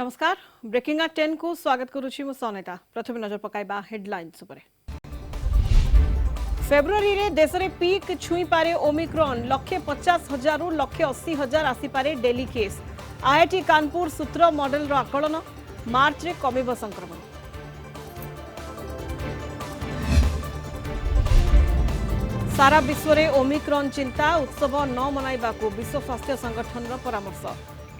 नमस्कार breaking eight 10 को स्वागत करुछि मु सनेता। प्रथम नजर पकाइबा हेडलाइंस उपरे। फेब्रुआरी रे देश रे पीक छुई पारे ओमिक्रॉन 1,50,000 रु 1,80,000 आसी पारे डेली केस। आईआईटी कानपुर सूत्र मॉडल रो आकलन मार्च रे कमिबो संक्रमण। सारा विश्व रे ओमिक्रॉन चिंता उत्सव न मनाइबा को विश्व स्वास्थ्य संगठन रो परामर्श।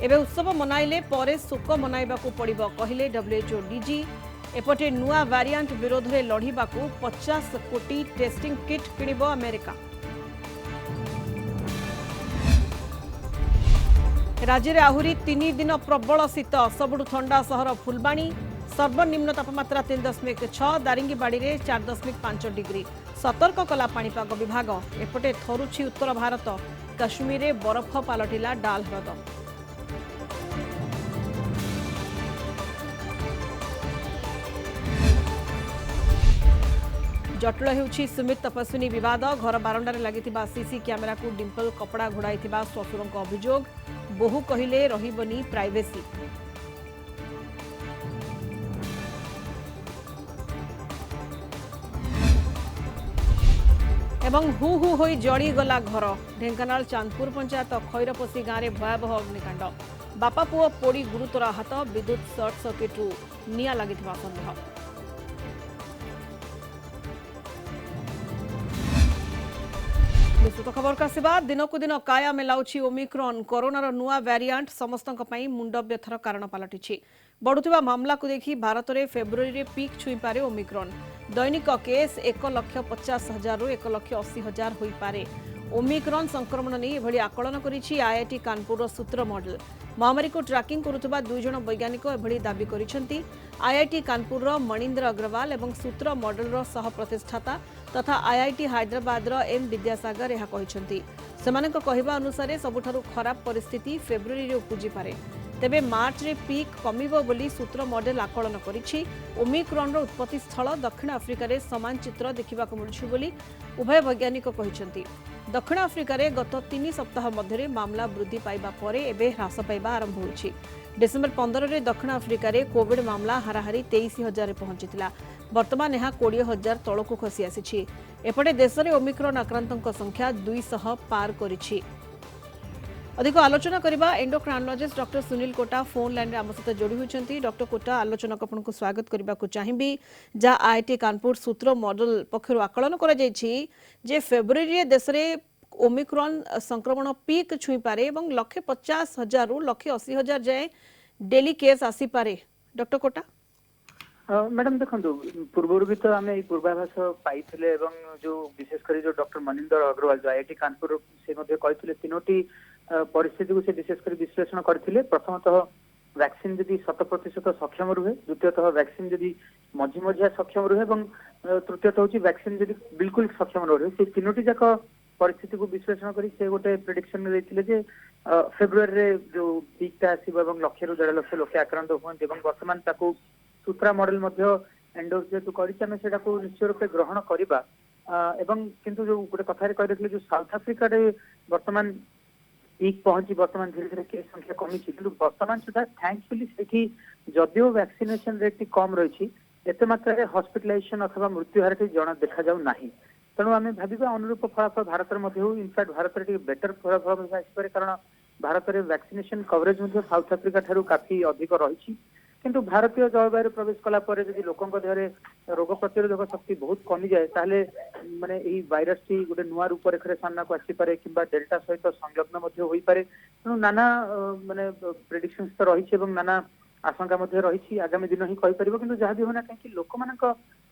एबे उत्सव मनाइले परे शोक मनाइबा को पड़िबो कहिले डब्ल्यूएचओ डीजी। एपटे नुआ वेरिएंट विरोध रे लढिबा को 50 कोटी टेस्टिंग किट किनिबो अमेरिका। राज्य रे आहुरी 3 दिन प्रबल शीत। सबुठु ठंडा सहर फुलबाणी। सर्वनिम्न तापमात्रा 3.6, दारिंगीबाड़ी रे 4.5 डिग्री। सतर्क कला पाणीपाग विभाग। एपटे थरुछि उत्तर भारत। कश्मीर रे बरफ पालटिला डाल ह्रद। जटिल होउछि सुमित तपस्विनी विवाद। घर बारंडार लागिथिबा सीसी कैमेरा को डिंपल कपड़ा घोड़ाइथिबा ससुरंक अभियोग। बोहू कहिले रहिबनी प्राइवेसी। एवं हु हु होई जड़ी गला घर। ढेंकानाल चांदपुर पंचायत खैरपसी गाँव में भयावह अग्निकांड। बापा पुओ पोड़ी गुरुतर आहत। विद्युत सर्ट सर्किट्रु निया लागिथिबा संदेह। विस्तृत खबर का दिन को दिन काया मेलाउछि ओमिक्रॉन। कोरोनार नुआ वेरिएंट समस्तक पई मुंड व्यथार कारण पलटिछि। बढ़ुथिबा मामला को देखि भारत में फेब्रुआरी रे पीक छुई पारे ओमिक्रॉन। दैनिक केस 1,50,000 रु 1,80,000 होई पारे। ओमिक्रॉन संक्रमण नहीं एभली आकलन करिछि आईआईटी कानपुर सूत्र मॉडल। महामारी को ट्रैकिंग करुथबा 2 जण वैज्ञानिक एभली दाबी करिसेंती। आईआईटी कानपुर मणिंद्र अग्रवाल एवं सूत्र मॉडल सह प्रतिष्ठाता तथा आईआईटी हैदराबाद एम विद्यासागर यह कहिसेंती। सेमानक कहिबा अनुसार सबुठारु खराब परिस्थिति फेब्रुआरी रे उपजि पारे। तेबे मार्च रे पीक कमिबो बोली सूत्र मॉडल आकलन करिछि। ओमिक्रॉन रो उत्पत्ति स्थल दक्षिण अफ्रिका रे समान चित्र देखिबाक मिलुछि बोली उभय वैज्ञानिक कहिसेंती। दक्षिण अफ्रिका रे गत 3 सप्ताह मध्य मामला वृद्धि पाइबा परे एबे ह्रास पाइबा आरंभ होछि। डिसेंबर 15 रे दक्षिण अफ्रिका रे कोविड मामला हाराहारी 23,000 रे पहुंचितिला। वर्तमान यह 20,000 तळकु खसी आसिछि। एपटे देश रे ओमिक्रॉन आक्रांतक संख्या 200 पार करिछि। अधिक आलोचना करबा endocrinologist doctor Sunil Kota phone line रे आम सहित जोड़ी होइछंती। डॉक्टर कोटा आलोचना को स्वागत करबा को चाहिबी। जा आईआईटी कानपुर सूत्र मॉडल पक्षरु आकलन करा जायछि जे फेब्रुआरी रे देश रे ओमिक्रॉन संक्रमण पीक छुई पारे एवं 1,50,000 रु 1,80,000 जाए डेली केस आसी पारे। डॉक्टर कोटा मैडम देखो पूर्व भी तो आम पूर्वाभास पाई जो विशेषकर जो डॉक्टर मनिंदर अग्रवाल जो आईआईटी कानपुर से कहते तीनोटी परिस्थिति को से विशेषकर विश्लेषण करते। प्रथमतः वैक्सीन जदि 100% सक्षम रुहे, द्वितीयतः वैक्सीन जदि मझी मझिया सक्षम रुहे और तृतीयतः हूँ वैक्सीन जदि बिल्कुल सक्षम रुहे से तीनोटी जाक परिस्थिति को विश्लेषण करी से गोटे प्रेडिक्शन देते फेब्रुआरी रे जो पीकटा आसो 1,00,000 रु 1,50,000 लोक आक्रांत हुए। वर्तमान ताकू सूत्रा मॉडल एंडोर्स जेतु करें निश्चय रूपे ग्रहण करवा। किंतु जो गोटे कथार कही जो साउथ अफ्रिका रे वर्तमान पीक पहुंची वर्तमान धीरे धीरे केस संख्या कमी किंतु वर्तमान सुधा थैंकफुली से जदिव वैक्सीनेशन रेट कम रही एत मात्रा हॉस्पिटलाइजेशन अथवा मृत्यु हार जना देखा जाऊ ना। तेणु आम भाविबा अनुरूप फलाफल भारत में इनफैक्ट भारत में बेटर फलाफल आसपे कारण भारत में वैक्सीनेशन कवरेज साउथ अफ्रिका ठारू काफी अधिक रही। किंतु भारतीय जलवायु प्रवेश कला परे यदि लोकों देहरे रोग प्रतिरोधक शक्ति बहुत कमी जाए ताहले माने एही वायरस टी गोटे नुआ रूप रेखा सामना को आसी पारे किंबा डेल्टा सहित संलग्न मध्य होई पारे। तेणु नाना माने प्रेडिक्शंस तो रही एवं नाना आशंका मध्य रही। आगामी दिन ही कहि परिबो किंतु जहाँ भी होना कहीं लोक मानक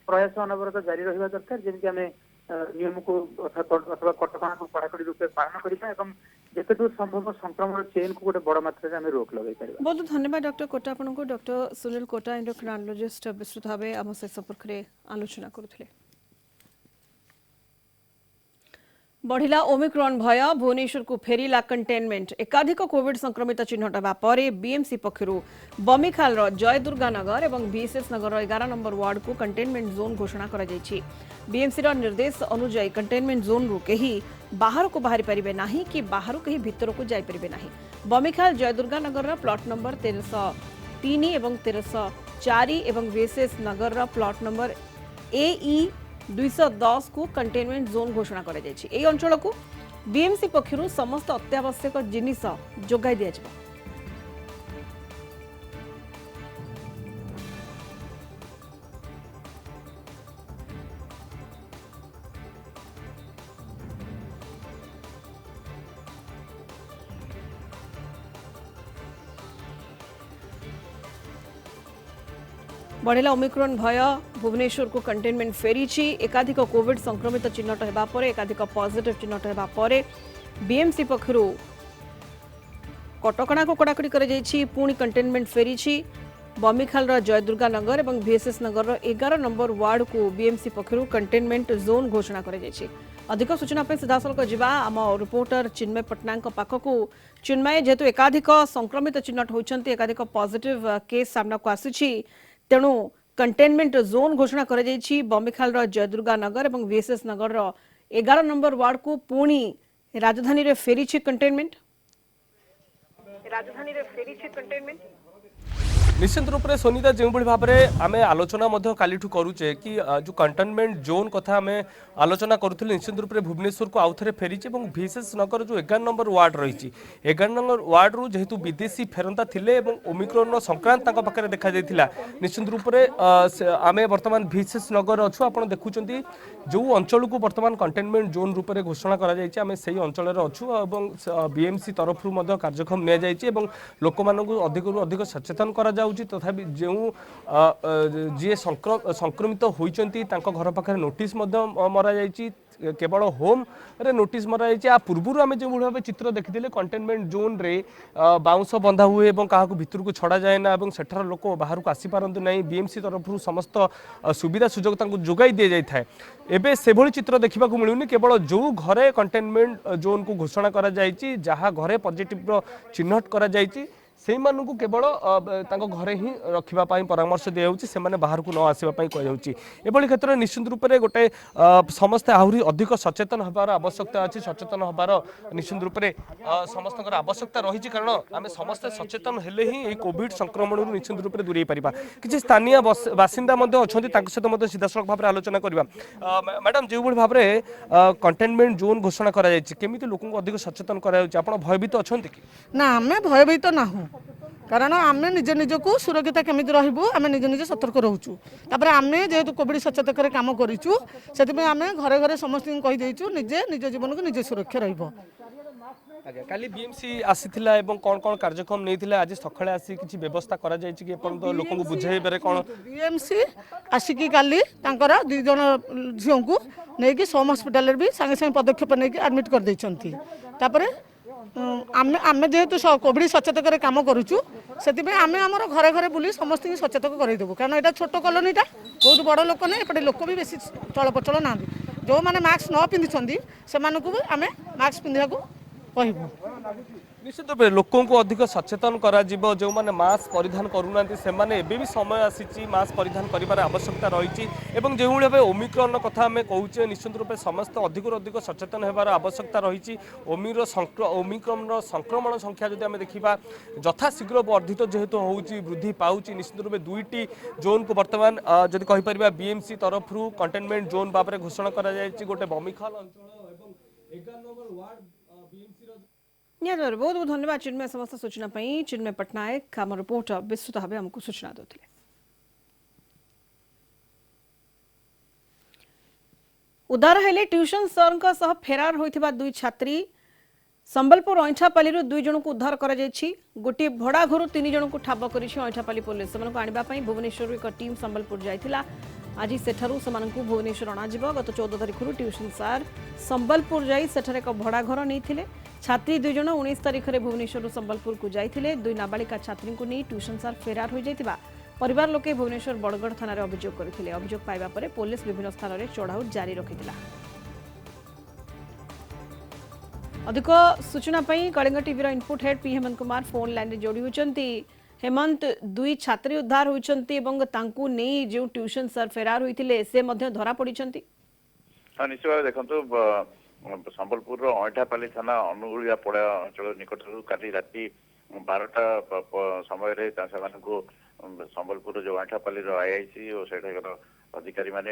प्रयास अनवरत जारी रहिबा दरकार जेमि आमे नियम को अथवा कटकणा को कड़ाकड़ी रूप पालन करबा एवं जेते दूर संभव संक्रमण चेन को गोटे बड़ मात्रा आमे रोक लगाई पारिबा। बहुत धन्यवाद डॉक्टर कोटा आपन को। डॉक्टर सुनील कोटा एंडोक्राइनोलॉजिस्ट विस्तृत भावे आम से संपर्क रे आलोचना करुथिले। बढ़िला ओमिक्रॉन भय। भुवनेश्वर को फेरिला कंटेनमेंट। एकाधिक कोविड संक्रमित चिन्हट हेबा परे बीएमसी पक्षरु बमिखाल जयदुर्गा नगर और बीएसएस नगर 11 नंबर वार्ड को कंटेनमेंट जोन घोषणा करा जायछि। बीएमसी निर्देश अनुଯାयी कंटेनमेंट जोन रु कहीं बाहर को बाहरी पारिबे नाही कि बाहर कहीं भितर को जाई परिबे नाही। बमिखाल जयदुर्गा नगर प्लॉट नंबर 13 एवं 1304 एवं VSS नगर प्लॉट नंबर AE 210 को कंटेनमेंट जोन घोषणा करा जायछि। एई अंचल को बीएमसी पक्षरु समस्त अत्यावश्यक जिनिस जोगाई दिया जाबो। बढ़ेला ओमिक्रॉन भय भुवनेश्वर को कंटेनमेंट फेरी एकाधिक कोविड संक्रमित चिन्हट होगा पर एकाधिक पॉजिटिव चिन्हट होगा पर बीएमसी पक्षरु कटकणा को कड़ाकड़ी कर पुणी कंटेनमेंट फेरी बमिखाल जयदुर्गा नगर और VSS नगर 11 नंबर वार्ड को बीएमसी पक्षरु कंटेनमेंट जोन घोषणा कर अधिक सूचना सीधासल जावा आम रिपोर्टर चिन्मय पट्टनायक पाखक चिन्मय जेहेतु एकाधिक संक्रमित चिन्हट होती एकाधिक पॉजिटिव केस सामना को आसी तेणु कंटेनमेंट जोन घोषणा कर बमिखाल जयदुर्गा नगर और VSS नगर 11 नंबर वार्ड को पुणी राजधानी रे फेरी कंटेनमेंट निश्चित रूप से सोनीता जो भाव में आम आलोचना कालीठू करुचे कि जो कंटेनमेंट जोन कथा आम आलोचना करूँ निश्चित रूप से भुवनेश्वर को आउ थे फेरी VSS नगर जो 11 नंबर वार्ड रही 11 नंबर वार्ड रु जेहेतु विदेशी फेरंता थिले ओमिक्रॉन संक्रांत पाखे देखा जाइथिला निश्चित रूप से आम बर्तमान VSS नगर अच्छु आप देखुं जो अंचल को बर्तमान कंटेनमेंट जोन रूप से घोषणा करा से अंचल अच्छु बीएमसी तरफ कार्यक्रम नि लोक अधिक अधिक सचेतन करा तथापि जो जी संक्रमित होती घर पाखे नोटिस मरा जाइए केवल होम रे नोटिस मरा जाइए पूर्व आम जो भाव चित्र देखी कंटेनमेंट जोन रे बाउंस बंधा हुए और क्या भितर को छड़ा जाए ना सेठार लोक बाहर को आसीपारती ना बीएमसी तरफ समस्त सुविधा सुजोग जोगाई दि जाए एबे से भली चित्र देखा मिलूनी केवल जो घरे कंटेनमेंट जोन को घोषणा करा जाइए जहाँ घरे पॉजिटिव चिन्हट करा जाइए से मानू केवल घरे ही रखापी परामर्श दिखाई बाहर को न आसवाई कहुई क्षेत्र में निश्चित रूप से गोटे समस्ते आहरी अधिक सचेतन होबार आवश्यकता अच्छी सचेतन होबार निश्चित रूप से समस्त आवश्यकता रही कारण आम समस्ते सचेतन हेले ही कोविड संक्रमण निश्चित रूप से दूरे पारिबा किसी स्थानीय बासिंदा सहित सीधासल भाव में आलोचना करवा मैडम जो भाव में कंटेनमेंट जोन घोषणा करमी लोक अधिक सचेतन कर भयभीत अच्छा कि ना आम भयभीत ना कारण आम निज निजक सुरक्षित केमी रही आम निज निज सतर्क रोचु आम जेहेतु कोविड सचेतक काम करूँ से आम घरे घरे समस्त कहीदेचु निजे निज जीवन को निजे सुरक्षा काली बीएमसी आसीथिला एवं कौन कौन कार्यक्रम नहीं आज सकाळे आसी किछि व्यवस्था करा जाय छि कि लोक को बुझाई बारे कौन बीएमसी आसिकी काली तांकर 2 जण झियो को नेकी सोम हॉस्पिटल भी संगे संगे पदक्षेप नेकी एडमिट कर दैछंती तापरे आम जेहेतु कोविड सचेतक काम करूँ से आम आमर घरे घरे बुली समस्त सचेतक करदेबू कारण यहाँ छोट कॉलोनीटा बहुत बड़ लोक ना एपटे लोक भी बेसी चलप्रचल ना जो मैंने मास्क न पिंधि से आम मास्क पिंधा कहबू निश्चित रूप लोकों को अधिक सचेतन करा जो माने मास्क परिधान करूना से भी समय आसी मास्क परिधान कर आवश्यकता रही जो भाव ओमिक्रॉन कथा आम कहूचे निश्चित रूप समस्त अधिक अधिक सचेतन होबार आवश्यकता रही ओमिक्रॉन संक्रमण संख्या जब आम देखा यथाशीघ्र वर्धित जेहेतु होची वृद्धि पाउची निश्चित रूप 2टी जोन को बर्तमान जदि कहीपर बीएमसी तरफ कंटेनमेंट जोन भाव में घोषणा करा गोटे बमिखाल अंचल 11 नंबर वार्ड बहुत बहुत धन्यवाद चिन्मय समस्त सूचना चिन्मय पट्टनायक आम रिपोर्टर विस्तृत भाव आमको सूचना देते। उद्धार हेले ट्यूशन सर फेरार होइथिबा 2 छात्री संबलपुर ऐठापाली 2 जन को उद्धार करा जायछि गोटे भड़ा घर 3 जन को ठाब करिछि ऐठापाली पुलिस सेमान को आनिबा पई भुवनेश्वर एक टीम संबलपुर जाइथिला आज सेठारु सेमान को भुवनेश्वर अणाजिबो गत 14 तारिख ट्यूशन सर संबलपुर जाई सेठार एक भड़ा घर नहीं छात्री 2 जन 19 तारिख में भुवनेश्वर संबलपुर को जाइथिले 2 नाबालिका छात्री को नहीं ट्यूशन सर फेरार हो जाइतिबा परिवार लोके भुवनेश्वर बड़गढ़ थाना रे अभियोग करथिले अभियोग पाइबा परे पुलिस विभिन्न स्थान रे चढ़ाऊ जारी रखिथिला। अधिक सूचना पई कलिंग टीवी रो इनपुट हेड पी हेमंत कुमार फोन लाइन रे जोड़ी होचंती। हेमंत 2 छात्री उद्धार होचंती एवं तांकू नहीं जो ट्यूशन सर फेरार होइथिले से मध्य धरा पड़िचंती। हां निश्चय देखंतु संबलपुर ऐठापाली थाना अनुगुलिया पड़ा अंचल निकट काली राति 12ଟା ସମୟରେ ସେମାନଙ୍କୁ ସମ୍ବଲପୁର ଯୋଉ ଆଣ୍ଠାପାଲିର ଆଇଆଇସି ଓ ସେଠାକାର ଅଧିକାରୀ ମାନେ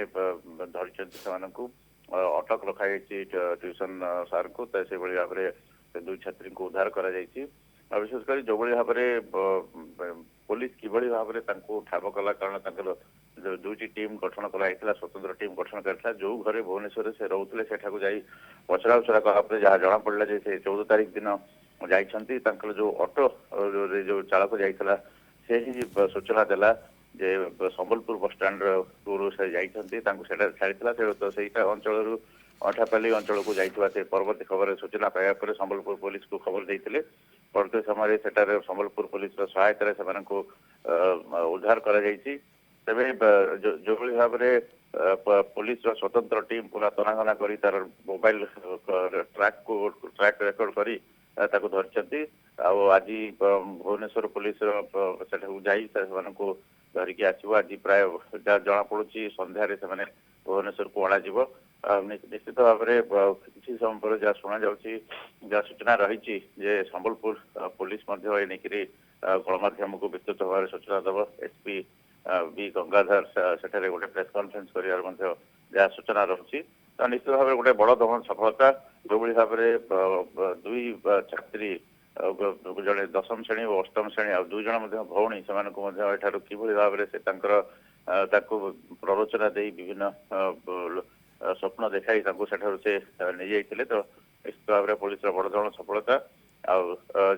ଧରିଛନ୍ତି ସେମାନଙ୍କୁ ଅଟକ ରଖାଯାଇଛି ଟ୍ୟୁସନ ସାର୍ଙ୍କୁ ତ ସେଭଳି ଭାବରେ ସେ ଦୁଇ ଛାତ୍ରୀଙ୍କୁ ଉଦ୍ଧାର କରାଯାଇଛି ଆଉ ବିଶେଷ କରି ଯୋଉଭଳି ଭାବରେ ପୋଲିସ କିଭଳି ଭାବରେ ତାଙ୍କୁ ଠାବ କଲା କାରଣ ତାଙ୍କର ଦୁଇଟି ଟିମ୍ ଗଠନ କରାଯାଇଥିଲା ସ୍ୱତନ୍ତ୍ର ଟିମ୍ ଗଠନ କରିଥିଲା ଯୋଉ ଘରେ ଭୁବନେଶ୍ୱରରେ ସେ ରହୁଥିଲେ ସେଠାକୁ ଯାଇ ପଚରା ଉଚରା କଲା ପରେ ଯାହା ଜଣାପଡ଼ିଲା ଯେ ସେ 14 ତାରିଖ ଦିନ ଯାଇଛନ୍ତି ତାଙ୍କର ଯୋଉ ଅଟୋ ଯୋଉ ଚାଳକ ଯାଇଥିଲା ସେ ହିଁ ସୂଚନା ଦେଲା ଯେ ସମ୍ବଲପୁର ବସଷ୍ଟାଣ୍ଡରୁ ସେ ଯାଇଛନ୍ତି ତାଙ୍କୁ ସେଟା ଛାଡ଼ିଥିଲା ସେଇଟା ଅଞ୍ଚଳରୁ ଅଠାପାଲି ଅଞ୍ଚଳକୁ ଯାଇଥିବା ସେ ପରବର୍ତ୍ତୀ ଖବରରେ ସୂଚନା ପାଇବା ପରେ ସମ୍ବଲପୁର ପୋଲିସକୁ ଖବର ଦେଇଥିଲେ ପରବର୍ତ୍ତୀ ସମୟରେ ସେଠାରେ ସମ୍ବଲପୁର ପୋଲିସର ସହାୟତାରେ ସେମାନଙ୍କୁ ଉଦ୍ଧାର କରାଯାଇଛି ତେବେ ଯୋଉଭଳି ଭାବରେ ପୋଲିସର ସ୍ୱତନ୍ତ୍ର ଟିମ୍ ପୁରା ତନାଘନା କରି ତାର ମୋବାଇଲ ଟ୍ରାକ୍ ରେକର୍ଡ କରି ତାକୁ ଧରିଛନ୍ତି ଆଉ ଆଜି ଭୁବନେଶ୍ୱର ପୋଲିସର ସେଠାକୁ ଯାଇ ସେମାନଙ୍କୁ ଧରିକି ଆସିବ ଆଜି ପ୍ରାୟ ଯାହା ଜଣାପଡୁଛି ସନ୍ଧ୍ୟାରେ ସେମାନେ ଭୁବନେଶ୍ୱରକୁ ଅଣାଯିବ ନିଶ୍ଚିତ ଭାବରେ କିଛି ସମୟ ପରେ ଯାହା ଶୁଣାଯାଉଛି ଯାହା ସୂଚନା ରହିଛି ଯେ ସମ୍ବଲପୁର ପୋଲିସ ମଧ୍ୟ ଏ ନେଇକରି ଗଣମାଧ୍ୟମକୁ ବିସ୍ତୃତ ଭାବରେ ସୂଚନା ଦେବ ଏସପି ବି ଗଙ୍ଗାଧର ସେଠାରେ ଗୋଟେ ପ୍ରେସ କନଫରେନ୍ସ କରିବାର ମଧ୍ୟ ଯାହା ସୂଚନା ରହୁଛି ତ ନିଶ୍ଚିତ ଭାବରେ ଗୋଟେ ବଡ ଦମନ ସଫଳତା ଯୋଉଭଳି ଭାବରେ ଦୁଇ ଛାତ୍ରୀ ଜଣେ 10ମ ଶ୍ରେଣୀ ଓ 8ମ ଶ୍ରେଣୀ ଆଉ 2 ଜଣ ମଧ୍ୟ ଭଉଣୀ ସେମାନଙ୍କୁ ମଧ୍ୟ ଏଠାରୁ କିଭଳି ଭାବରେ ସେ ତାଙ୍କୁ ପ୍ରରୋଚନା ଦେଇ ବିଭିନ୍ନ ସ୍ୱପ୍ନ ଦେଖାଇ ତାଙ୍କୁ ସେଠାରୁ ସେ ନେଇଯାଇଥିଲେ ତ ନିଶ୍ଚିତ ଭାବରେ ପୋଲିସର ବଡ ଧରଣର ସଫଳତା ଆଉ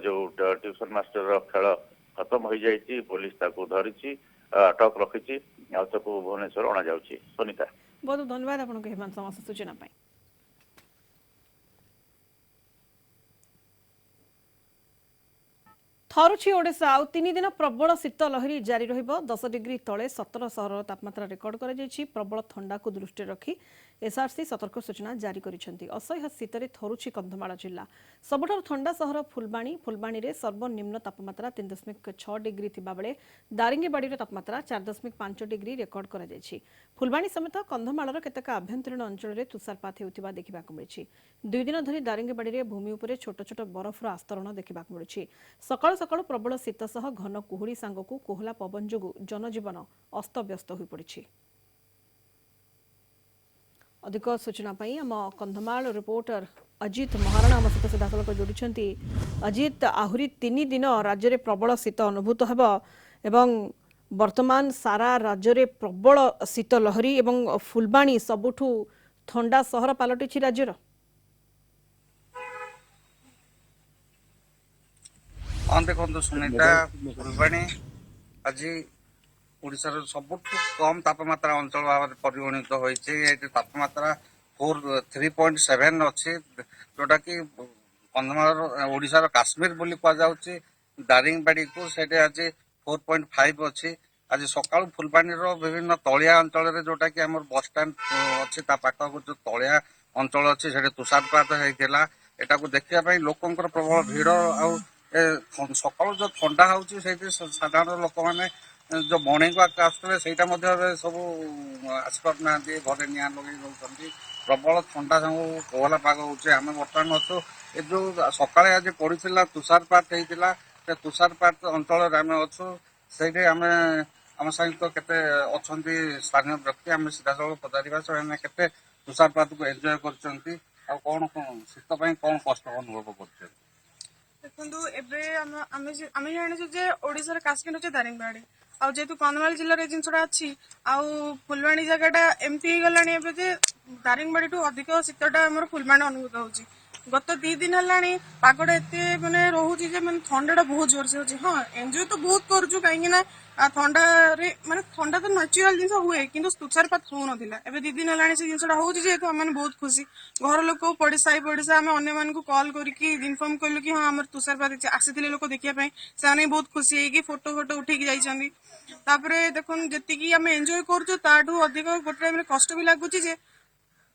ଯୋଉ ଟ୍ୟୁସନ ମାଷ୍ଟରର ଖେଳ ଖତମ ହୋଇଯାଇଛି ପୋଲିସ ତାକୁ ଧରିଛି ଅଟକ ରଖିଛି ଆଉ ତାକୁ ଭୁବନେଶ୍ୱର ଅଣାଯାଉଛି ସୁନିତା ବହୁତ ଧନ୍ୟବାଦ ଆପଣଙ୍କୁ ହେମନ୍ତ ସମସ୍ତ ସୂଚନା ପାଇଁ ଥରୁଛି ଓଡ଼ିଶା ଆଉ 3 ଦିନ ପ୍ରବଳ ଶୀତ ଲହରୀ ଜାରି ରହିବ 10 ଡିଗ୍ରୀ ତଳେ 17 ସହରର ତାପମାତ୍ରା ରେକର୍ଡ କରାଯାଇଛି ପ୍ରବଳ ଥଣ୍ଡାକୁ ଦୃଷ୍ଟିରେ ରଖି ଏସ୍ଆର୍ସି ସତର୍କ ସୂଚନା ଜାରି କରିଛନ୍ତି ଅସହ୍ୟ ଶୀତରେ ଥରୁଛି କନ୍ଧମାଳ ଜିଲ୍ଲା ସବୁଠାରୁ ଥଣ୍ଡା ସହର ଫୁଲବାଣୀରେ ସର୍ବନିମ୍ନ ତାପମାତ୍ରା 3.6 ଡିଗ୍ରୀ ଥିବାବେଳେ ଦାରିଙ୍ଗିବାଡ଼ିର ତାପମାତ୍ରା 4.5 ଡିଗ୍ରୀ ରେକର୍ଡ କରାଯାଇଛି ଫୁଲବାଣୀ ସମେତ କନ୍ଧମାଳର କେତେକ ଆଭ୍ୟନ୍ତରୀଣ ଅଞ୍ଚଳରେ ତୁଷାରପାତ ହେଉଥିବା ଦେଖିବାକୁ ମିଳିଛି 2 ଦିନ ଧରି ଦାରିଙ୍ଗିବାଡ଼ିରେ ଭୂମି ଉପରେ ଛୋଟ ଛୋଟ ବରଫର ଆସ୍ତରଣ ଦେଖିବାକୁ ମିଳୁଛି ସକାଳୁ ସକାଳୁ ପ୍ରବଳ ଶୀତ ସହ ଘନ କୁହୁଡ଼ି ସାଙ୍ଗକୁ କୋହଲା ପବନ ଯୋଗୁଁ ଜନଜୀବନ ଅସ୍ତବ୍ୟସ୍ତ ହୋଇପଡ଼ିଛି ଅଧିକ ସୂଚନା ପାଇଁ ଆମ କନ୍ଧମାଳ ରିପୋର୍ଟର ଅଜିତ ମହାରଣା ଆମ ସହିତ ସିଧାସଳଖ ଯୋଡ଼ିଛନ୍ତି ଅଜିତ ଆହୁରି 3 ଦିନ ରାଜ୍ୟରେ ପ୍ରବଳ ଶୀତ ଅନୁଭୂତ ହେବ ଏବଂ ବର୍ତ୍ତମାନ ସାରା ରାଜ୍ୟରେ ପ୍ରବଳ ଶୀତ ଲହରୀ ଏବଂ ଫୁଲବାଣୀ ସବୁଠୁ ଥଣ୍ଡା ସହର ପାଲଟିଛି ରାଜ୍ୟର ହଁ ଦେଖନ୍ତୁ ସୁନିତା ଫୁଲବାଣୀ ଆଜି ଓଡ଼ିଶାର ସବୁଠୁ କମ୍ ତାପମାତ୍ରା ଅଞ୍ଚଳ ଭାବରେ ପରିଗଣିତ ହୋଇଛି ଏଠି ତାପମାତ୍ରା 3.7 ଅଛି ଯୋଉଟାକି କନ୍ଧମାଳର ଓଡ଼ିଶାର କାଶ୍ମୀର ବୋଲି କୁହାଯାଉଛି ଦାରିଙ୍ଗବାଡ଼ିକୁ ସେଠି ଆଜି 4.5 ଅଛି ଆଜି ସକାଳୁ ଫୁଲବାଣୀର ବିଭିନ୍ନ ତଳିଆ ଅଞ୍ଚଳରେ ଯୋଉଟାକି ଆମର ବସଷ୍ଟାଣ୍ଡ ଅଛି ତା ପାଖକୁ ଯୋଉ ତଳିଆ ଅଞ୍ଚଳ ଅଛି ସେଠି ତୁଷାରପାତ ହେଇଥିଲା ଏଟାକୁ ଦେଖିବା ପାଇଁ ଲୋକଙ୍କର ପ୍ରବଳ ଭିଡ଼ ଆଉ ସକାଳୁ ଯୋଉ ଥଣ୍ଡା ହେଉଛି ସେଇଠି ସାଧାରଣ ଲୋକମାନେ ଯୋଉ ମର୍ଣ୍ଣିଂ ଆସୁଥିଲେ ସେଇଟା ମଧ୍ୟ ଏବେ ସବୁ ଆସିପାରୁନାହାନ୍ତି ଘରେ ନିଆଁ ଲଗେଇ ରହୁଛନ୍ତି ପ୍ରବଳ ଥଣ୍ଡା ସାଙ୍ଗକୁ କୋହଲା ପାଗ ହେଉଛି ଆମେ ବର୍ତ୍ତମାନ ଅଛୁ ଏ ଯୋଉ ସକାଳେ ଆଜି ପଡ଼ିଥିଲା ତୁଷାରପାତ ହେଇଥିଲା ସେ ତୁଷାରପାତ ଅଞ୍ଚଳରେ ଆମେ ଅଛୁ ସେଇଠି ଆମେ ଆମ ସହିତ କେତେ ଅଛନ୍ତି ସ୍ଥାନୀୟ ବ୍ୟକ୍ତି ଆମେ ସିଧାସଳଖ ପଚାରିବା ସେମାନେ କେତେ ତୁଷାରପାତକୁ ଏନ୍ଜୟ କରୁଛନ୍ତି ଆଉ କଣ ଶୀତ ପାଇଁ କଣ କଷ୍ଟ ଅନୁଭବ କରୁଛନ୍ତି ଦେଖନ୍ତୁ ଏବେ ଆମେ ଜାଣିଛୁ ଯେ ଓଡ଼ିଶାର କାଶ୍ମୀର ହେଉଛି ଦାରିଙ୍ଗବାଡ଼ି ଆଉ ଯେହେତୁ କନ୍ଧମାଳ ଜିଲ୍ଲାରେ ଏ ଜିନିଷଟା ଅଛି ଆଉ ଫୁଲବାଣୀ ଜାଗାଟା ଏମିତି ହେଇଗଲାଣି ଏବେ ଯେ ଦାରିଙ୍ଗବାଡ଼ିଠୁ ଅଧିକ ଶୀତଟା ଆମର ଫୁଲବାଣୀ ଅନୁଭୂତ ହେଉଛି ଗତ 2 ଦିନ ହେଲାଣି ପାଗଟା ଏତେ ମାନେ ରହୁଛି ଯେ ମାନେ ଥଣ୍ଡାଟା ବହୁତ ଜୋରସେ ହେଉଛି ହଁ ଏନ୍ଜୟ ତ ବହୁତ କରୁଛୁ କାହିଁକି ନା ଥଣ୍ଡାରେ ମାନେ ଥଣ୍ଡା ତ ନ୍ୟାଚୁରାଲ ଜିନିଷ ହୁଏ କିନ୍ତୁ ତୁଷାରପାତ ହଉନଥିଲା ଏବେ 2 ଦିନ ହେଲାଣି ସେ ଜିନିଷଟା ହେଉଛି ଯେହେତୁ ଆମେ ବହୁତ ଖୁସି ଘର ଲୋକ ସାହି ପଡ଼ିଶା ଆମେ ଅନ୍ୟମାନଙ୍କୁ କଲ୍ କରିକି ଇନଫର୍ମ କଲୁ କି ହଁ ଆମର ତୁଷାରପାତ ଆସିଥିଲେ ଲୋକ ଦେଖିବା ପାଇଁ ସେମାନେ ବହୁତ ଖୁସି ହେଇକି ଫଟୋ ଉଠେଇକି ଯାଇଛନ୍ତି ତାପରେ ଦେଖନ୍ତୁ ଯେତିକି ଆମେ ଏନ୍ଜୟ କରୁଛୁ ତାଠୁ ଅଧିକ ଗୋଟେ ଟାଇମରେ କଷ୍ଟ ବି ଲାଗୁଛି ଯେ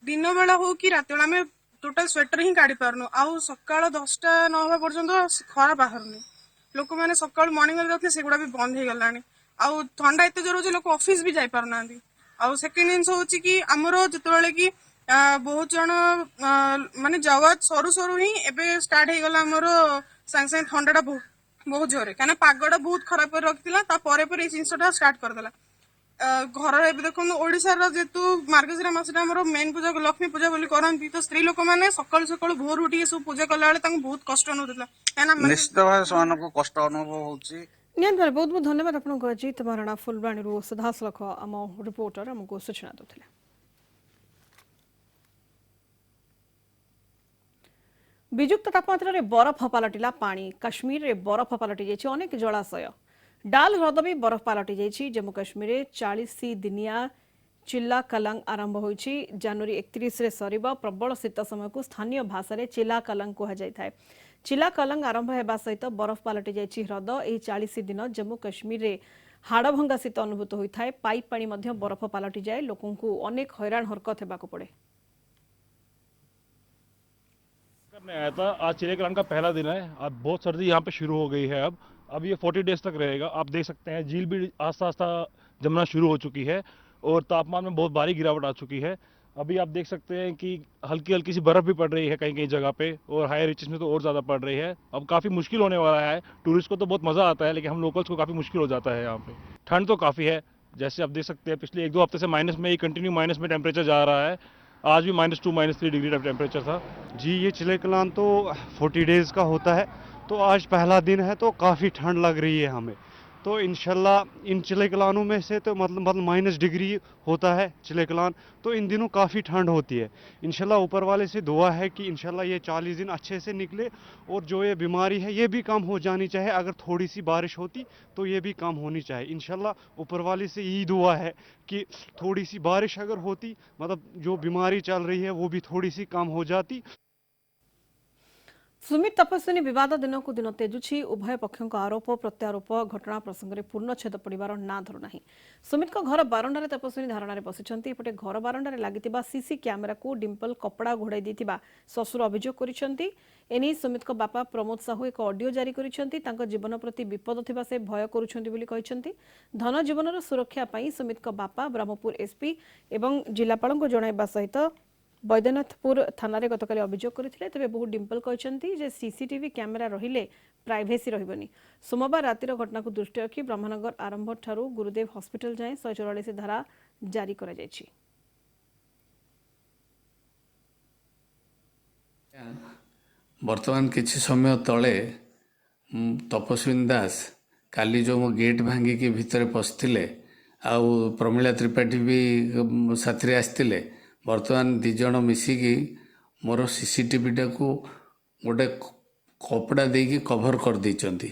ଦିନ ବେଳା ହଉ କି ରାତି ବେଳା ଆମେ ଟୋଟାଲ ସ୍ୱେଟର ହିଁ କାଢି ପାରୁନୁ ଆଉ ସକାଳ 10ଟା ନ ହେବା ପର୍ଯ୍ୟନ୍ତ ଖରା ବାହାରୁନି ଲୋକମାନେ ସକାଳୁ ମର୍ଣ୍ଣିଂ ୱାକ୍ ଯାଉଥିଲେ ସେଗୁଡ଼ା ବି ବନ୍ଦ ହେଇଗଲାଣି ଆଉ ଥଣ୍ଡା ଏତେ ଜୋର ହଉଛି ଲୋକ ଅଫିସ ବି ଯାଇପାରୁନାହାନ୍ତି ଆଉ ସେକେଣ୍ଡ ଜିନିଷ ହଉଛି କି ଆମର ଯେତେବେଳେ କି ବହୁତ ଜଣ ମାନେ ଜୱାତ ସରୁ ହିଁ ଏବେ ଷ୍ଟାର୍ଟ ହେଇଗଲା ଆମର ସାଙ୍ଗେ ସାଙ୍ଗେ ଥଣ୍ଡାଟା बहुत जोरे कहीं पागटा बहुत खराब कर रखिला तापर पर जिनसा स्टार्ट करदेला घर ए देखो ओडार जेतु मार्गशीर मासटा आम मेन पूजा लक्ष्मी पूजा बोली करती तो स्त्री लोक मैंने सकालू सकालू भोर उठी सब पूजा कला बेले बहुत कष्ट अनुला निश्चित भाव से कष्ट अनुभव होची। नियन भाई बहुत बहुत धन्यवाद आपको अजित महाराणा फुलबाणी सीधासलख आम रिपोर्टर आमको सूचना देते। विजुक्त तापमात्रा बरफ पलटिला पानी काश्मीर रे बरफ पलटि जाइए अनेक जलाशय डाल ह्रद भी बरफ पलटि जाइए। जम्मू काश्मीर में 40 दिनिया चिल्ला कलांग आरंभ होइछि। जनवरी 31 रे सरीब प्रबल शीत समय को स्थानीय भाषा रे चिल्ला कलांग कहा जाय। चिल्ला कलांग आरंभ हेबा सहित बरफ पलटि जाइछि ह्रद। एही 40 दिन जम्मू काश्मीर रे हाड़भंगा शीत अनुभूत होता है। पाइप पानी मध्य बरफ पलटि जाए लोकों को अनेक हैरान हरकत हेबाको पड़े। करने आया था। आज चिले कलांग का पहला दिन है। अब बहुत सर्दी यहाँ पे शुरू हो गई है। अब ये 40 डेज तक रहेगा। आप देख सकते हैं झील भी आस्ता आस्ता जमना शुरू हो चुकी है और तापमान में बहुत भारी गिरावट आ चुकी है। अभी आप देख सकते हैं कि हल्की हल्की सी बर्फ भी पड़ रही है कहीं कहीं जगह पे और हायर रीचेस में तो और ज़्यादा पड़ रही है। अब काफ़ी मुश्किल होने वाला है। टूरिस्ट को तो बहुत मज़ा आता है लेकिन हम लोकल्स को काफ़ी मुश्किल हो जाता है यहाँ पे। ठंड तो काफ़ी है, जैसे आप देख सकते हैं पिछले 1-2 हफ्ते से माइनस में ही कंटिन्यू माइनस में टेम्परेचर जा रहा है। आज भी -2 -3 डिग्री टेम्परेचर था। जी ये चिले कलान तो 40 डेज़ का होता है, तो आज पहला दिन है तो काफ़ी ठंड लग रही है हमें। तो इंशाल्लाह इन चिले कलानों में से तो मतलब माइनस डिग्री होता है चिले कलान, तो इन दिनों काफ़ी ठंड होती है। इंशाल्लाह ऊपर वाले से दुआ है कि इंशाल्लाह ये 40 दिन अच्छे से निकले और जो ये बीमारी है ये भी कम हो जानी चाहिए। अगर थोड़ी सी बारिश होती तो ये भी कम होनी चाहिए। इंशाल्लाह ऊपर वाले से यही दुआ है कि थोड़ी सी बारिश अगर होती, मतलब जो बीमारी चल रही है वो भी थोड़ी सी कम हो जाती। सुमित तपस्विनी विवाद दिन को दिन तेजुछि। उभय पक्षों आरोप प्रत्यारोप घटना प्रसंग में पूर्णछेद पड़ार ना धरुना। सुमित घर बारंडार तपस्विनी धारणा बसिंट। एपटे घर बारंडार लगी सीसी कैमेरा को डिम्पल कपड़ा घोड़ाई देथिबा शशुर अभियोग करिसेंती। एनी सुमित बापा प्रमोद साहू एक ऑडियो जारी करिसेंती। तांको जीवन प्रति विपद थिबा से भय करुछंती बोली कहिसेंती। धन जीवन सुरक्षा पई सुमित बापा ब्रह्मपुर एसपी एवं जिलापाल को जणाइबा सहित बैद्यनाथपुर थाना रे गतकाली अभियोग करथिले। तबे बहु डिम्पल कहचंती जे सीसीटीवी कैमेरा रहिले प्राइवेसी रहिबनी। सोमवार रातिर घटना को दृष्टि रखी ब्रह्मनगर आरंभ ठारू गुरुदेव हॉस्पिटल जाए 144 धारा जारी करा जायछि। वर्तमान किछि समय तले तपस्विनी दास काली जो मो गेट भांगी के भितर पसथिले आउ प्रमिला त्रिपाठी भी साथी रे आस्थिले। वर्तमान 2 जण मिसिकी मोर सीसीटीवी को गोटे कपड़ा देकी कभर कर देइचंती,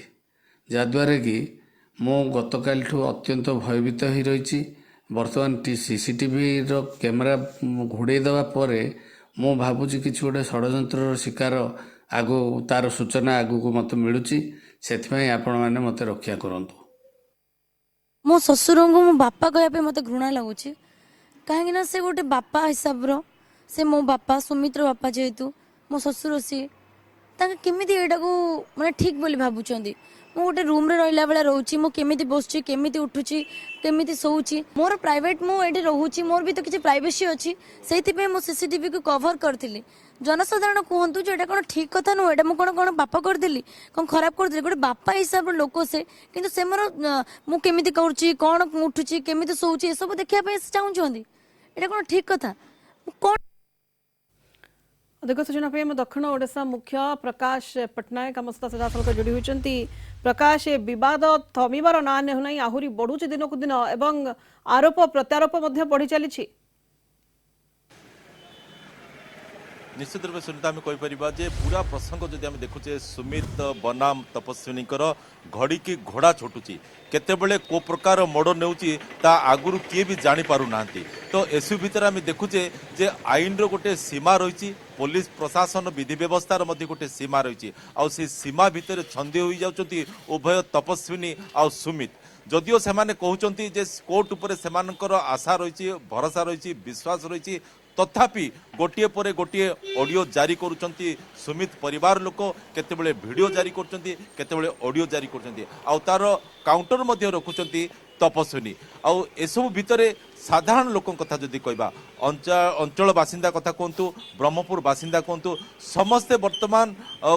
जाद्वारा कि मो गतकाल ठू अत्यंत भयभीत हो रही। वर्तमान सीसीटीवी रो कैमेरा घोड़े देवा परे मो भावुची कि गोटे षड्यंत्र शिकार आगो तार सूचना आगु को मत मिलूची। सेथिपाई आपण माने मते रक्षा करंतु। मो ससुर को मो बापा कहया मते घृणा लगुची कहीं से गोटे बापा हिसाब रो से मो बापा सुमित्र बापा जेहेतु मो ससुर सी केमी यहाँ को मैंने ठीक बोली भावुंट। मु गोटे रूम रे रहिला बेला रोची मो केमिति बसुची केमिति उठुची केमिति सोउची मोर प्राइवेट मु एठी रहूची मोर भी तो किछि प्राइवेसी अछि सेति पे मो सीसीटीवी को कवर करथिली। जनसाधारण कहतु जो एटा कोन ठीक कथा नु एटा मु कोन कोन बापा कर देली कोन खराब कर देली गोटे बापा हिसाब रो लोक से किंतु से मोर मु केमिति करूची कोन उठुची केमिति सोउची ए सब देखिया पे चाहू छथि एटा कोन ठीक कथा कोन। अधिक सूचना पे दक्षिण ओडिशा मुख्य प्रकाश पट्टनायक आम सहित सीधासलख जोड़ी होती। प्रकाश बद थमिबार ना नेहुना आहरी बढ़ुची दिन को दिन एवं आरोप प्रत्यारोप बढ़ी चली। निश्चित रूप सुनीता आम कहीपर जे पूरा प्रसंग जदि आम देखुचे सुमित बनाम तपस्विनी घड़ी की घोड़ा छुटुची केतेबेले को प्रकार मोड़ नेउची ता आगुरु किए भी जानी पारु नांती। तो एसु भितर आम देखुचे जे आईन रो गोटे सीमा रही पुलिस प्रशासन विधि व्यवस्थार मध्य गोटे सीमा रही आ सीमा भितर छंदी हो जाउचंती उभय तपस्विनी आ सुमित। जदिओ से कहते जे कोर्ट उपर सेमानकर आशा रही भरोसा रही विश्वास रही तथापि गोटे पर गोटे ऑडियो जारी करुचंती सुमित परिवार लोक केतेबेले वीडियो जारी करचंती केतेबेले ऑडियो जारी करचंती आ तार काउंटर मध्य रखुचंती तपस्विनी। आउ एसबु भितरे साधारण लोक कथा जदि कहबा अंचल बासिंदा कथा कहतु ब्रह्मपुर बासिंदा कहतु समस्ते वर्तमान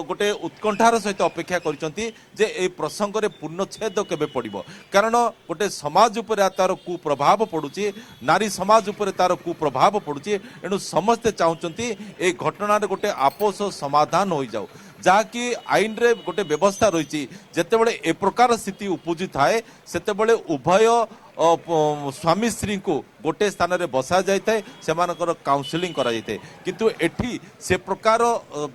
गोटे उत्कंठार सहित अपेक्षा करिसंती जे ए प्रसंग रे पूर्णछेद केबे पड़िबो कारण गोटे समाज उपर तार कुप्रभाव पड़ुची नारी समाज उपर तार कुप्रभाव पड़ुची एणु समस्ते चाहूचंती ए घटनार गोटे आपोष समाधान हो जाऊ जहाँकि आईन रे गोटे व्यवस्था रही जितेबाला ए प्रकार स्थिति उपजी थाए सेतेबेले उभय स्वामी स्त्री को गोटे स्थान रे बसा जाए से काउंसलिंग करा जाए किंतु एठी से प्रकार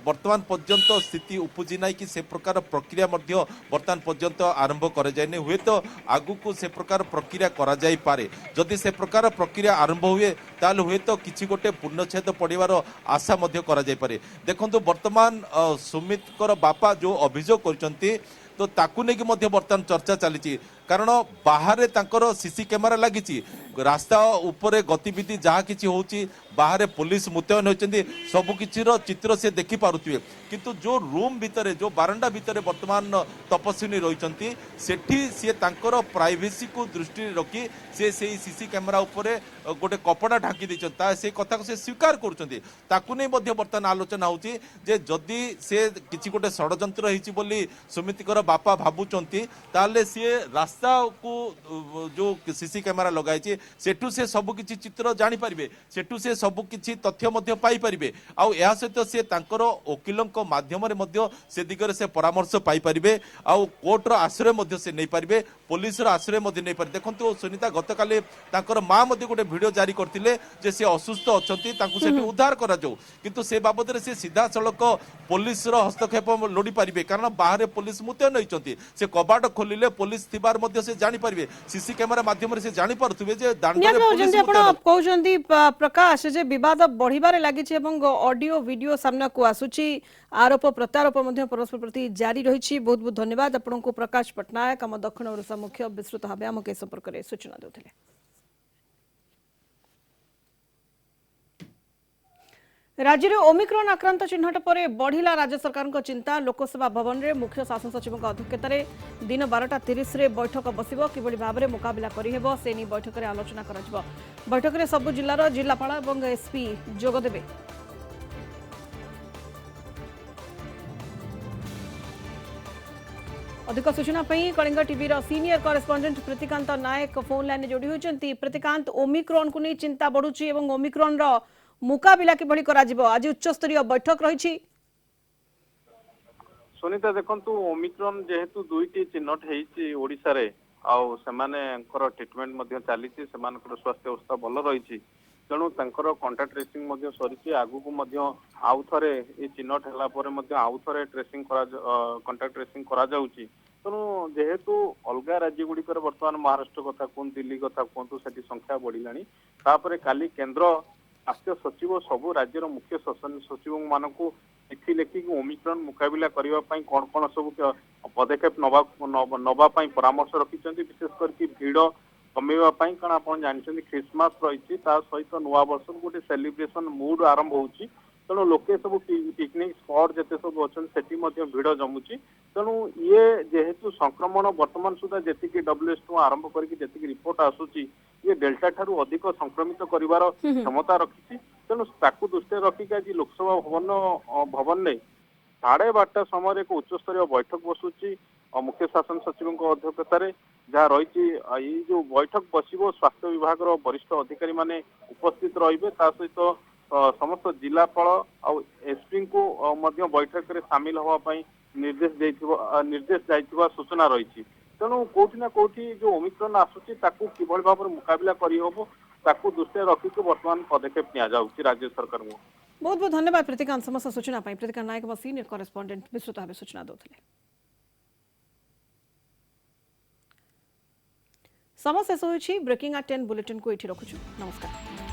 वर्तमान पर्यंत स्थिति उपजी ना कि से प्रकार प्रक्रिया मध्य वर्तमान पर्यंत आरंभ कर जाए हुए तो आगु को से प्रकार प्रक्रिया करा जाई पारे जदि से प्रकार प्रक्रिया आरंभ हुए ताल हुए तो किछि गोटे पूर्णछेद पड़िवार आशा मध्य करा जाई पारे देखंतु वर्तमान सुमित कर बापा जो अभियोग करचंती तो ताकू नेकी मध्य वर्तमान चर्चा चली कारण बाहर तांकर सीसी कैमेरा लगी रास्ता उपरे गतिविधि जहाँ किसी होची बाहर पुलिस मुतयन होती सबकि चित्र से देखी पारुथिबे किंतु जो रूम भितर जो बारंडा भितर वर्तमान तपस्विनी रही सेठी सी तांकर प्राइवेसी को दृष्टि रखी से सीसी कैमेरा उपरे गोटे कपड़ा ढांकी देछन से कथा को से स्वीकार करुछंती ताकू नै मध्य वर्तमान आलोचना होची जे जदि से किछि गोटे षडयंत्र होईची बोली सुमितिकर बापा भाबुचंती ताले से रास्ता को जो सीसी कैमेरा लगाई सेठू से सब किछि चित्र जानी परिबे सेठू से सब किछि तथ्य मध्य पाई परिबे आउ या सहित से तांकर वकीलक माध्यम रे मध्य से दिगरे से परामर्श पाई परिबे आउ कोर्ट रो आश्रय मध्य से नै परिबे पुलिस रो आश्रय मध्य नै परिबे देखंतु सुनीता गतकाले तांकर मां मध्य गोटे वीडियो जारी करथिले जे से असुस्थ अछंती तांकु सेठी उद्धार करा जाऊ किंतु से बाबद रे से सीधा सड़क पुलिस रो हस्तक्षेप लोडी परिबे कारण बाहर पुलिस मुतयन होइचंती से कबाट खोलिले पुलिस थिबार मध्य से जानी परिबे सीसी कैमेरा माध्यम रे से जानी पारुथिबे जे दांडरे पुलिस कहउचंदी प्रकाश जे विवाद बढ़िबारे लागिछि एवं ऑडियो वीडियो सामना को आसुछि आरोप प्रत्यारोप मध्य परस्पर प्रति जारी रहिछि बहुत बहुत धन्यवाद आपनको प्रकाश पटनायक हम दक्षिण ओडिशा मुख्य विस्तृत भाबे हमके संपर्क रे सूचना देउथिले। राज्य में ओमिक्रॉन आक्रांत चिन्हट पर बढ़िला राज्य सरकार चिंता लोकसभा भवन में मुख्य शासन सचिव अध्यक्षत दिन 12:30 बैठक बसिब किभली भाव में मुकाबला करिहेब से नहीं बैठक में आलोचना कर बैठक में सबु जिलार जिलापाल और एसपी जोगदेवे। अधिक सूचना कलिंग टीवी सीनियर करेस्पॉन्डेंट प्रतिकांत नायक फोन लाइन जोड़ी होती। प्रतिकांत ओमिक्रॉन को नहीं चिंता बढ़ुची और ओमिक्रॉन रो मुकाबला किभली करा जिवो आज उच्च स्तरीय बैठक रही। सुनीता देखंतु ओमिक्रॉन जेहेतु दुईटी चिन्हट हेइची ओडिसा रे आउ सेमानेकर ट्रीटमेंट मध्य चलीची सेमानकर स्वास्थ्य अवस्था भल रही तेणु तांकर कांटेक्ट ट्रेसिंग मध्य सरीची आगु को मध्य आउ थरे ए चिन्हट हला परे मध्य आउ थरे ट्रेसिंग करा कांटेक्ट ट्रेसिंग करा जाउची तेणु जेहेतु अलगा राज्य गुड़िकर वर्तमान महाराष्ट्र कथा कहूँ दिल्ली कथा कहूँ सेठी संख्या बढ़िलानी तापरे काली केंद्र स्वास्थ्य सचिव सबु राज्यर मुख्य शासन सचिव मानक चिठी लेखिक ओमिक्रॉन मुकाबला करने कौन कौन सब पदक्षेप नवा परामर्श रखिंट विशेष करके भीड़ कमेवाई कारण आप जानते क्रिसमस रही सहित नुआ वर्ष गोटे सेलिब्रेशन मूड आरंभ होची तेणु लोके सब पिकनिक स्पॉट जिते सब अच्छा से भीड़ जमुची तेणु ये जेहेतु संक्रमण वर्तमान सुधा जी WHO आरंभ करके रिपोर्ट आसूची ये डेल्टा ठारू अधिक संक्रमित करिवार क्षमता रखी तेणु ताकू दृष्टि रखिक आज लोकसभा भवन में 12:30 समय एक उच्च स्तरीय बैठक बसुची मुख्य शासन सचिव अध्यक्षतार जहाँ रही जो बैठक बसिबो स्वास्थ्य विभाग वरिष्ठ अधिकारी माने उपस्थित रहिबे सहित समस्त जिलापाल आ एसपी को मध्य बैठक में सामिल होगापाई निर्देश जाइथिबा सूचना रही तेणु कोठी ना कोठी जो ओमिक्रॉन आसुची ताकू किभली भाव मुकाबला करिहबो ताकू दृष्टि रखिक वर्तमान पदक्षेप निया जाउची राज्य सरकार को। बहुत बहुत धन्यवाद प्रतिकांत समस्त सूचना पाई। प्रतिकांत नायक सीनियर करेस्पॉन्डेंट विस्तृत भाव सूचना देउथिले। समय शेष होइछि ब्रेकिंग एट 10 बुलेटिन को एठी रखुछु। नमस्कार।